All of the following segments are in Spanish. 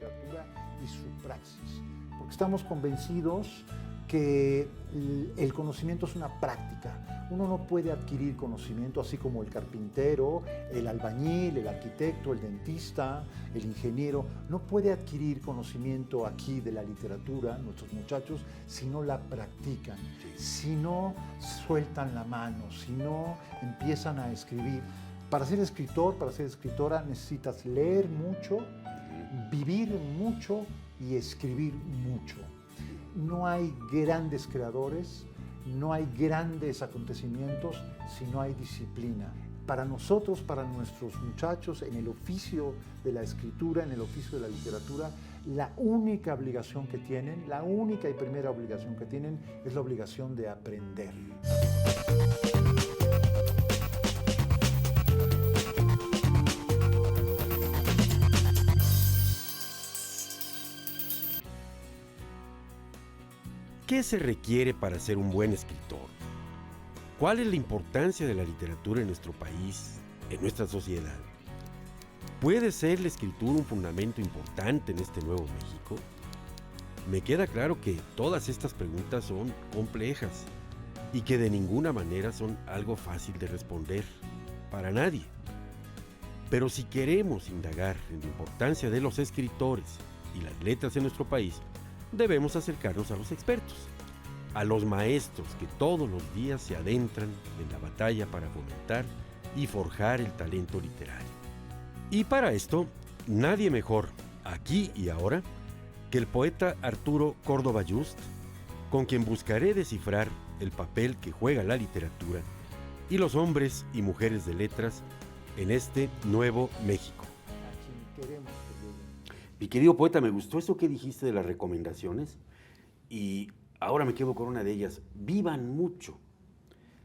literatura y su praxis, porque estamos convencidos que el conocimiento es una práctica. Uno no puede adquirir conocimiento así como el carpintero, el albañil, el arquitecto, el dentista, el ingeniero. No puede adquirir conocimiento aquí de la literatura, nuestros muchachos, si no la practican, si no sueltan la mano, si no empiezan a escribir. Para ser escritor, para ser escritora, necesitas leer mucho, vivir mucho y escribir mucho. No hay grandes creadores, no hay grandes acontecimientos si no hay disciplina. Para nosotros, para nuestros muchachos, en el oficio de la escritura, en el oficio de la literatura, la única obligación que tienen, la única y primera obligación que tienen es la obligación de aprender. ¿Qué se requiere para ser un buen escritor? ¿Cuál es la importancia de la literatura en nuestro país, en nuestra sociedad? ¿Puede ser la escritura un fundamento importante en este nuevo México? Me queda claro que todas estas preguntas son complejas y que de ninguna manera son algo fácil de responder para nadie. Pero si queremos indagar en la importancia de los escritores y las letras en nuestro país, debemos acercarnos a los expertos, a los maestros que todos los días se adentran en la batalla para fomentar y forjar el talento literario. Y para esto, nadie mejor, aquí y ahora, que el poeta Arturo Córdoba Just, con quien buscaré descifrar el papel que juega la literatura y los hombres y mujeres de letras en este nuevo México. A quien queremos que lleguen. Mi querido poeta, me gustó eso que dijiste de las recomendaciones y ahora me quedo con una de ellas. Vivan mucho,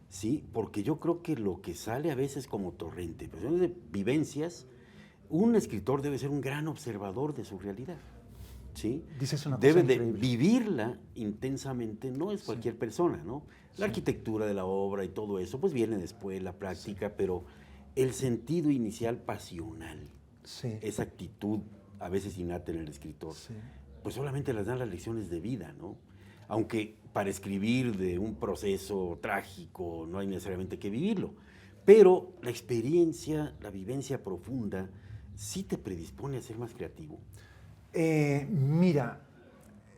¿sí? Porque yo creo que lo que sale a veces como torrente, pues, de vivencias, un escritor debe ser un gran observador de su realidad, ¿sí? Dices una cosa Debe de increíble. vivirla intensamente, no es cualquier Sí. persona, ¿no? La arquitectura de la obra y todo eso, pues viene después, la práctica, pero el sentido inicial pasional, Sí. esa actitud a veces innata en el escritor, Sí. pues solamente las dan las lecciones de vida, ¿no? Aunque para escribir de un proceso trágico no hay necesariamente que vivirlo, pero la experiencia, la vivencia profunda, sí te predispone a ser más creativo. Mira,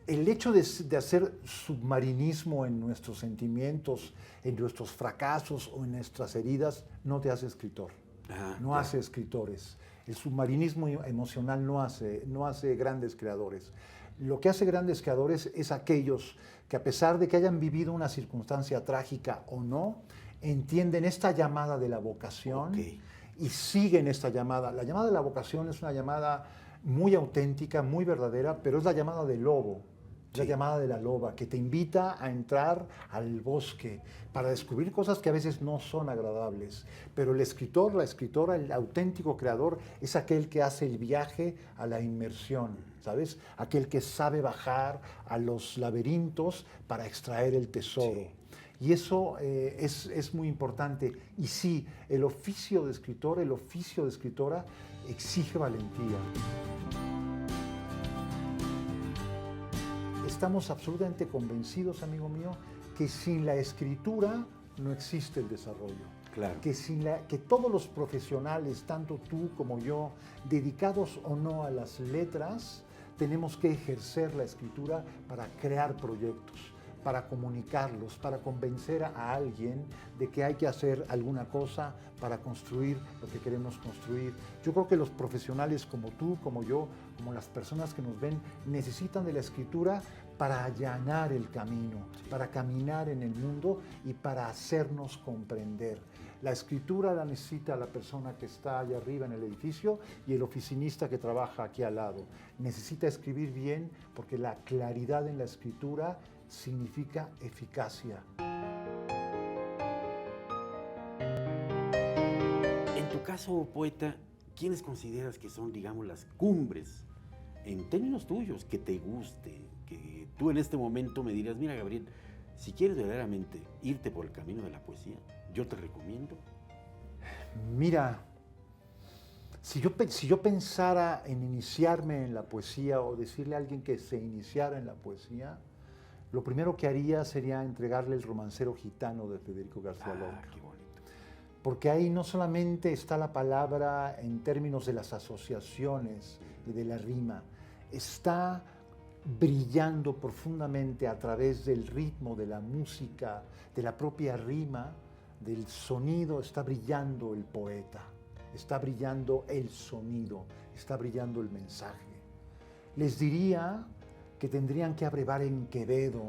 el hecho de hacer submarinismo en nuestros sentimientos, en nuestros fracasos o en nuestras heridas, no te hace escritor. No Ya. hace escritores. El submarinismo emocional no hace grandes creadores. Lo que hace grandes creadores es aquellos que, a pesar de que hayan vivido una circunstancia trágica o no, entienden esta llamada de la vocación y siguen esta llamada. La llamada de la vocación es una llamada muy auténtica, muy verdadera, pero es la llamada del lobo. La llamada de la loba, que te invita a entrar al bosque para descubrir cosas que a veces no son agradables. Pero el escritor, la escritora, el auténtico creador es aquel que hace el viaje a la inmersión, ¿sabes? Aquel que sabe bajar a los laberintos para extraer el tesoro. Y eso es muy importante. Y sí, el oficio de escritor, el oficio de escritora exige valentía. Estamos absolutamente convencidos, amigo mío, que sin la escritura no existe el desarrollo. Claro. Que todos los profesionales, tanto tú como yo, dedicados o no a las letras, tenemos que ejercer la escritura para crear proyectos, para comunicarlos, para convencer a alguien de que hay que hacer alguna cosa para construir lo que queremos construir. Yo creo que los profesionales como tú, como yo, como las personas que nos ven, necesitan de la escritura para allanar el camino, para caminar en el mundo y para hacernos comprender. La escritura la necesita la persona que está allá arriba en el edificio y el oficinista que trabaja aquí al lado. Necesita escribir bien porque la claridad en la escritura significa eficacia. En tu caso, poeta, ¿quiénes consideras que son, digamos, las cumbres, en términos tuyos, que te guste, que tú en este momento me dirías, mira, Gabriel, si quieres verdaderamente irte por el camino de la poesía, yo te recomiendo? Mira, Si yo pensara en iniciarme en la poesía o decirle a alguien que se iniciara en la poesía, lo primero que haría sería entregarle el Romancero Gitano de Federico García Lorca. Qué bonito. Porque ahí no solamente está la palabra en términos de las asociaciones y de la rima, está brillando profundamente a través del ritmo, de la música, de la propia rima, del sonido, está brillando el poeta, está brillando el sonido, está brillando el mensaje. Les diría que tendrían que abrevar en Quevedo,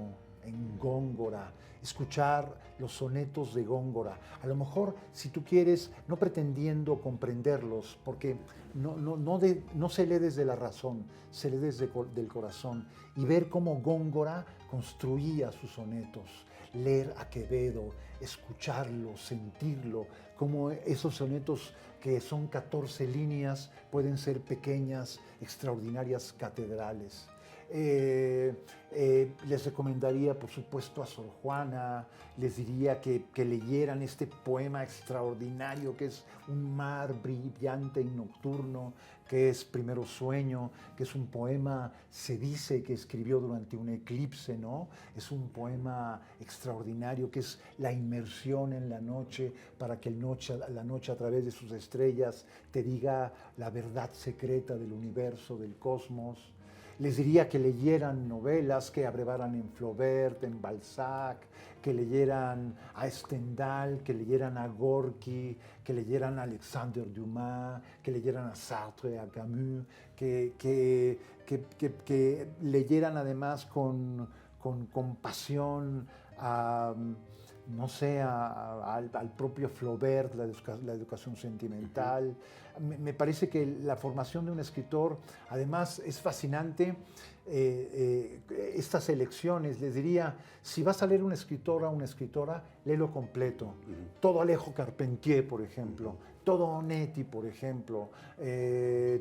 en Góngora, escuchar los sonetos de Góngora. A lo mejor, si tú quieres, no pretendiendo comprenderlos, porque no se lee desde la razón, se lee desde el corazón, y ver cómo Góngora construía sus sonetos, leer a Quevedo, escucharlo, sentirlo, cómo esos sonetos que son 14 líneas pueden ser pequeñas, extraordinarias catedrales. Les recomendaría, por supuesto, a Sor Juana, les diría que leyeran este poema extraordinario que es un mar brillante y nocturno, que es Primero Sueño, que es un poema, se dice que escribió durante un eclipse, ¿no? Es un poema extraordinario, que es la inmersión en la noche, para que la noche a través de sus estrellas te diga la verdad secreta del universo, del cosmos. Les diría que leyeran novelas, que abrevaran en Flaubert, en Balzac, que leyeran a Stendhal, que leyeran a Gorky, que leyeran a Alexander Dumas, que leyeran a Sartre, a Camus, que leyeran además con pasión a, no sé, al propio Flaubert, la educación sentimental. Me parece que la formación de un escritor, además, es fascinante. Estas elecciones, les diría, si vas a leer un escritor o una escritora, léelo completo. Todo Alejo Carpentier, por ejemplo, todo Onetti, por ejemplo,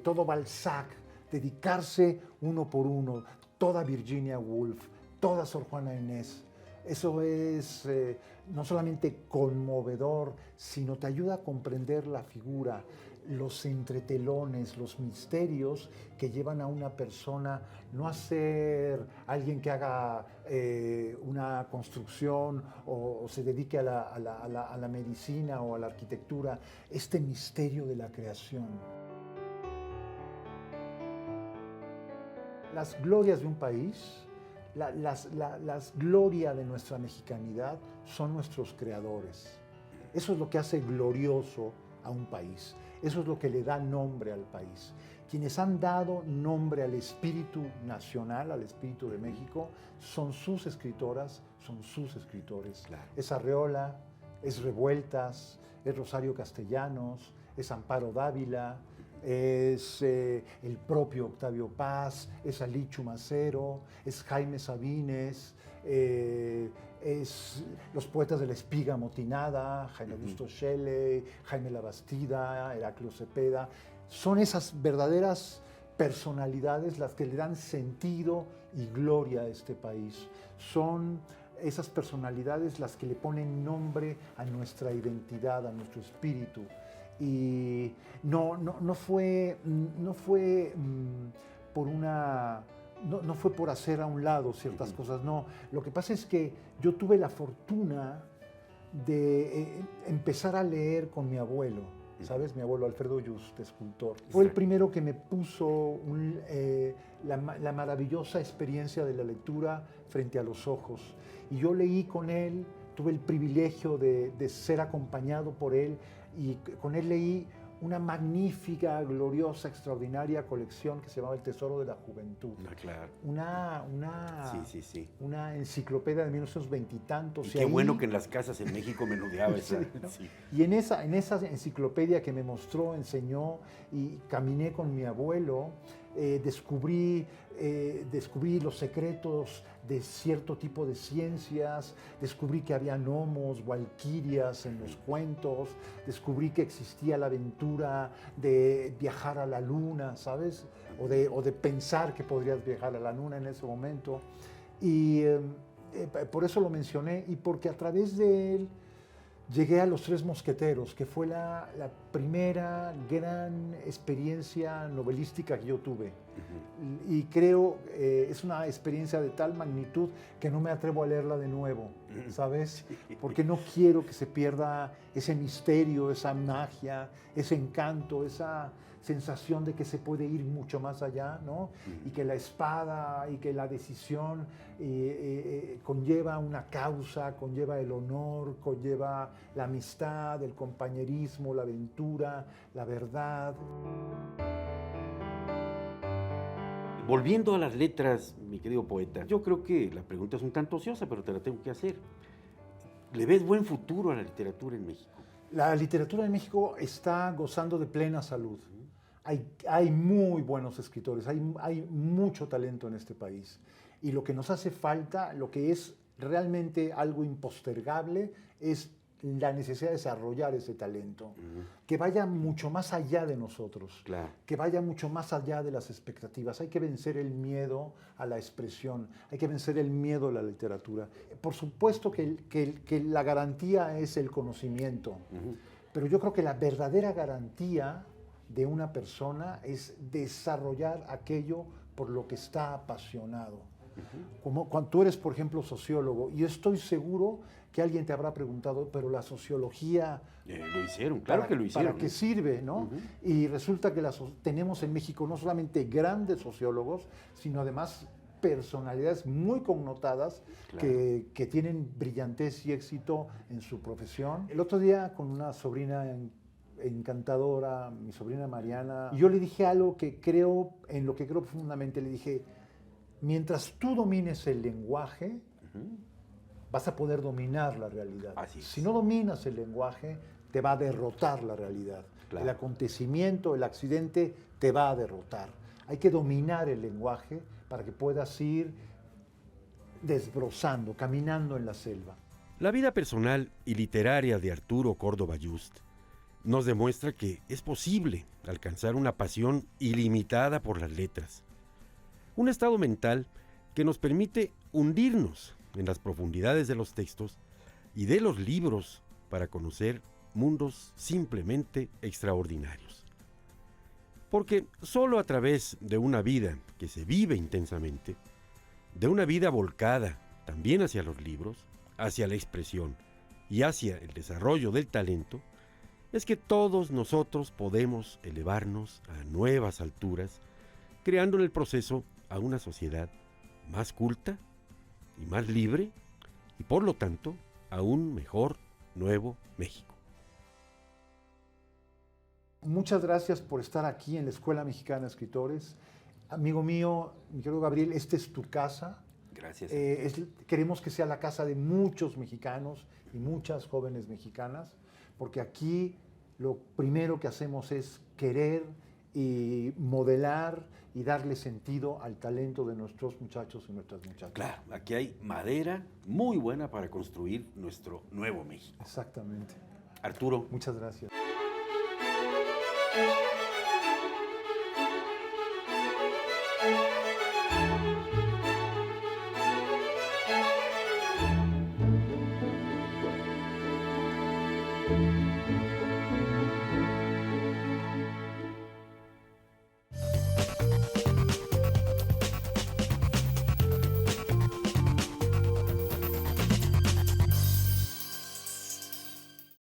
todo Balzac, dedicarse uno por uno, toda Virginia Woolf, toda Sor Juana Inés. Eso es no solamente conmovedor, sino te ayuda a comprender la figura, los entretelones, los misterios que llevan a una persona no a ser alguien que haga una construcción o se dedique a la medicina o a la arquitectura, este misterio de la creación. Las glorias de un país, las glorias de nuestra mexicanidad son nuestros creadores. Eso es lo que hace glorioso a un país. Eso es lo que le da nombre al país. Quienes han dado nombre al espíritu nacional, al espíritu de México, son sus escritoras, son sus escritores. Claro. Es Arreola, es Revueltas, es Rosario Castellanos, es Amparo Dávila, es el propio Octavio Paz, es Alí Chumacero, es Jaime Sabines, es los poetas de la espiga motinada, Jaime Augusto Schelle, Jaime Labastida, Heraclio Cepeda. Son esas verdaderas personalidades las que le dan sentido y gloria a este país. Son esas personalidades las que le ponen nombre a nuestra identidad, a nuestro espíritu. Y no fue por una... No fue por hacer a un lado ciertas cosas, no. Lo que pasa es que yo tuve la fortuna de empezar a leer con mi abuelo, ¿sabes? Mi abuelo Alfredo Yuste, escultor. Fue el primero que me puso la maravillosa experiencia de la lectura frente a los ojos. Y yo leí con él, tuve el privilegio de ser acompañado por él, y con él leí una magnífica, gloriosa, extraordinaria colección que se llamaba El Tesoro de la Juventud. Claro. Una enciclopedia de 1920 y tantos. Y qué bueno que en las casas en México menudeaba esa. Sí, ¿no? Sí. Y en esa enciclopedia que me mostró, enseñó y caminé con mi abuelo, descubrí los secretos de cierto tipo de ciencias, descubrí que había gnomos, valquirias en los cuentos, descubrí que existía la aventura de viajar a la luna, ¿sabes? O de pensar que podrías viajar a la luna en ese momento. Y por eso lo mencioné, y porque a través de él llegué a Los Tres Mosqueteros, que fue la primera gran experiencia novelística que yo tuve. Y creo es una experiencia de tal magnitud que no me atrevo a leerla de nuevo, ¿sabes? Porque no quiero que se pierda ese misterio, esa magia, ese encanto, esa sensación de que se puede ir mucho más allá, ¿no? Y que la espada y que la decisión conlleva una causa, conlleva el honor, conlleva la amistad, el compañerismo, la aventura, la verdad. Volviendo a las letras, mi querido poeta, yo creo que la pregunta es un tanto ociosa, pero te la tengo que hacer. ¿Le ves buen futuro a la literatura en México? La literatura en México está gozando de plena salud. Hay muy buenos escritores, hay mucho talento en este país. Y lo que nos hace falta, lo que es realmente algo impostergable, es la necesidad de desarrollar ese talento, que vaya mucho más allá de nosotros, Claro. que vaya mucho más allá de las expectativas. Hay que vencer el miedo a la expresión, hay que vencer el miedo a la literatura. Por supuesto que la garantía es el conocimiento, pero yo creo que la verdadera garantía de una persona es desarrollar aquello por lo que está apasionado. Como cuando tú eres, por ejemplo, sociólogo, y estoy seguro que alguien te habrá preguntado, pero la sociología... Lo hicieron, claro que lo hicieron. ¿Para qué sirve, no? Y resulta que tenemos en México no solamente grandes sociólogos, sino además personalidades muy connotadas, Claro. que tienen brillantez y éxito en su profesión. El otro día con una sobrina encantadora, mi sobrina Mariana, y yo le dije algo en lo que creo profundamente, le dije: mientras tú domines el lenguaje, vas a poder dominar la realidad. Así es. Si no dominas el lenguaje, te va a derrotar la realidad. Claro. El acontecimiento, el accidente, te va a derrotar. Hay que dominar el lenguaje para que puedas ir desbrozando, caminando en la selva. La vida personal y literaria de Arturo Córdoba Just nos demuestra que es posible alcanzar una pasión ilimitada por las letras. Un estado mental que nos permite hundirnos en las profundidades de los textos y de los libros para conocer mundos simplemente extraordinarios. Porque solo a través de una vida que se vive intensamente, de una vida volcada también hacia los libros, hacia la expresión y hacia el desarrollo del talento, es que todos nosotros podemos elevarnos a nuevas alturas, creando en el proceso a una sociedad más culta y más libre, y por lo tanto a un mejor nuevo México. Muchas gracias por estar aquí en la Escuela Mexicana de Escritores. Amigo mío, mi querido Gabriel, esta es tu casa. Gracias. Queremos que sea la casa de muchos mexicanos y muchas jóvenes mexicanas, porque aquí lo primero que hacemos es querer y modelar y darle sentido al talento de nuestros muchachos y nuestras muchachas. Claro, aquí hay madera muy buena para construir nuestro nuevo México. Exactamente. Arturo, Muchas gracias.